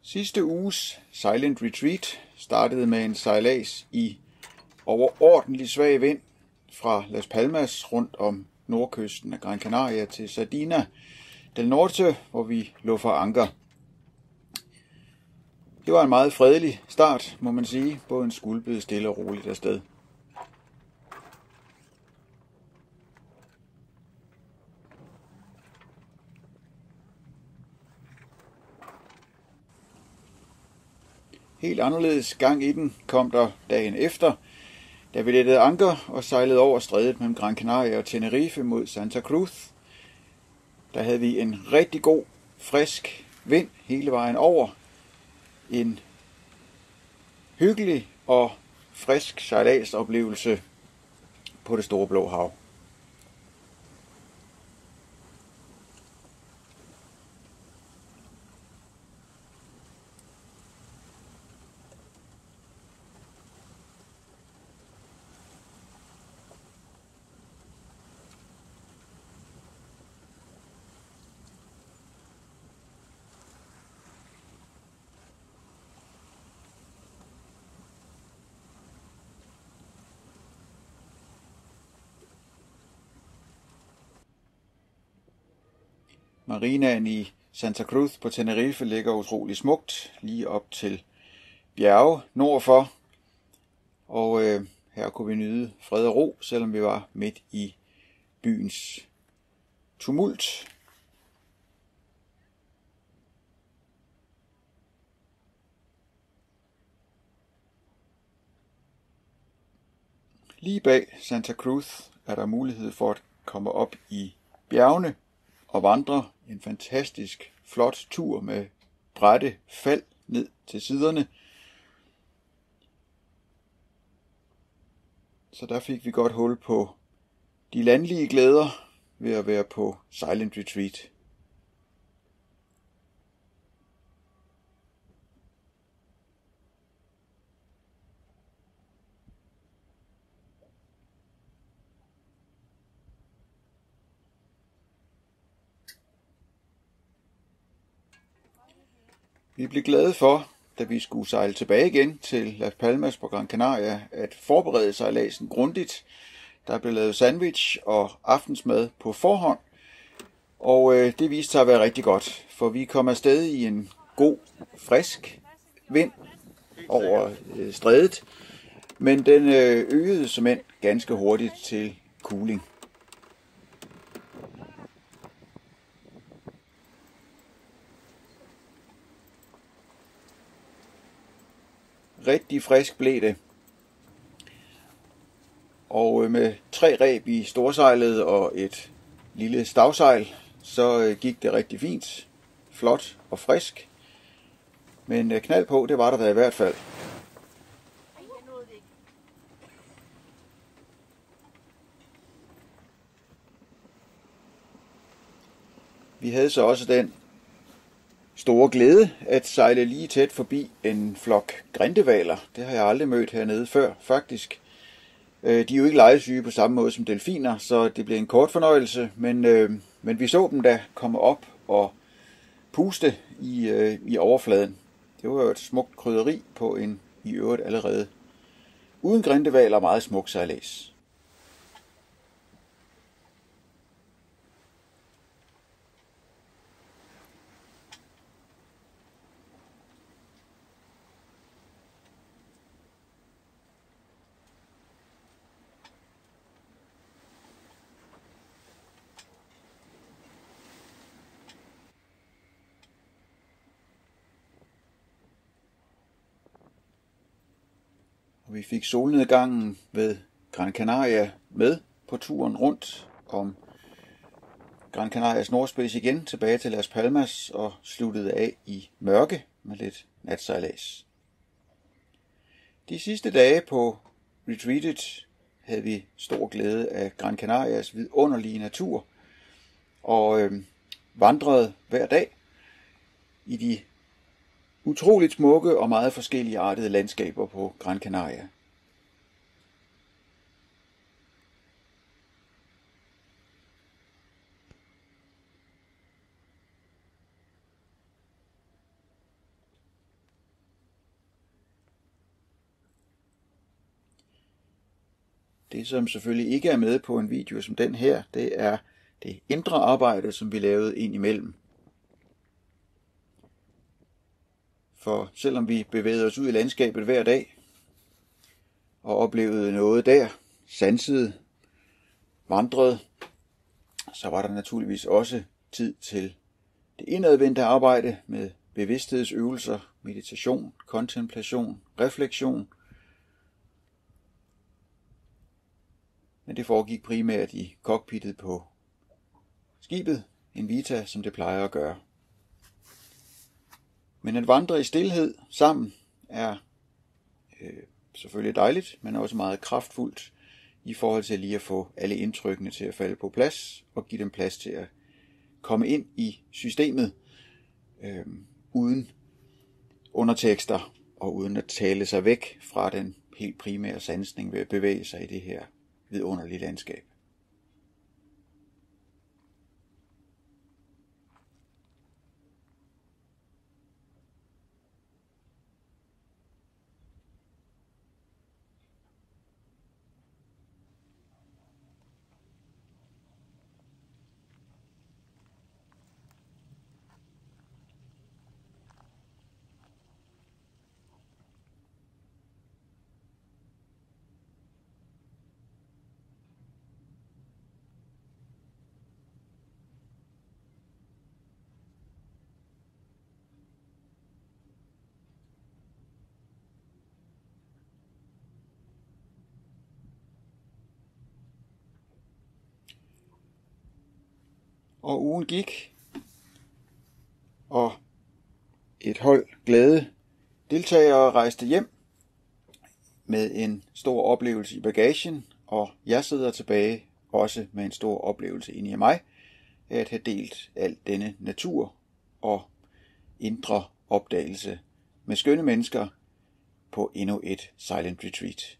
Sidste uges Silent Retreat startede med en sejlads i overordentlig svag vind fra Las Palmas rundt om nordkysten af Gran Canaria til Sardina del Norte, hvor vi lå for anker. Det var en meget fredelig start, må man sige. Båden skulpede stille og roligt afsted. Helt anderledes gang i den kom der dagen efter, da vi lettede anker og sejlede over strædet mellem Gran Canaria og Tenerife mod Santa Cruz. Der havde vi en rigtig god, frisk vind hele vejen over. En hyggelig og frisk sejladsoplevelse på det store blå hav. Marinaen i Santa Cruz på Tenerife ligger utrolig smukt, lige op til bjerge nordfor. Og her kunne vi nyde fred og ro, selvom vi var midt i byens tumult. Lige bag Santa Cruz er der mulighed for at komme op i bjergene og vandre. En fantastisk flot tur med bratte fald ned til siderne. Så der fik vi godt hul på de landlige glæder ved at være på Silent Retreat. Vi blev glade for, da vi skulle sejle tilbage igen til Las Palmas på Gran Canaria, at forberede sejladsen grundigt. Der blev lavet sandwich og aftensmad på forhånd, og det viste sig at være rigtig godt, for vi kom afsted i en god, frisk vind over strædet, men den øgede såmænd ganske hurtigt til kuling. Rigtig frisk blev det. Og med 3 reb i storsejlet og et lille stavsejl, så gik det rigtig fint, flot og frisk. Men knald på, det var der da i hvert fald. Vi havde så også den store glæde at sejle lige tæt forbi en flok grindehvaler. Det har jeg aldrig mødt hernede før, faktisk. De er jo ikke legesyge på samme måde som delfiner, så det blev en kort fornøjelse, men vi så dem da komme op og puste i overfladen. Det var jo et smukt krydderi på en i øvrigt allerede uden grindehvaler meget smuk sejlads. Vi fik solnedgangen ved Gran Canaria med på turen rundt om Gran Canarias nordspids igen tilbage til Las Palmas og sluttede af i mørke med lidt natsejlads. De sidste dage på retreatet havde vi stor glæde af Gran Canarias vidunderlige natur og vandrede hver dag i de utroligt smukke og meget forskellige artede landskaber på Gran Canaria. Det, som selvfølgelig ikke er med på en video som den her, det er det indre arbejde, som vi lavede ind imellem. For selvom vi bevægede os ud i landskabet hver dag og oplevede noget der, sansede, vandrede, så var der naturligvis også tid til det indadvendte arbejde med bevidsthedsøvelser, meditation, kontemplation, refleksion. Men det foregik primært i cockpittet på skibet, Invita, som det plejer at gøre. Men at vandre i stilhed sammen er selvfølgelig dejligt, men også meget kraftfuldt i forhold til lige at få alle indtrykkene til at falde på plads og give dem plads til at komme ind i systemet uden undertekster og uden at tale sig væk fra den helt primære sansning ved at bevæge sig i det her vidunderlige landskab. Og ugen gik, og et hold glade deltagere rejste hjem med en stor oplevelse i bagagen, og jeg sidder tilbage også med en stor oplevelse inde i mig af at have delt al denne natur og indre opdagelse med skønne mennesker på endnu et Silent Retreat.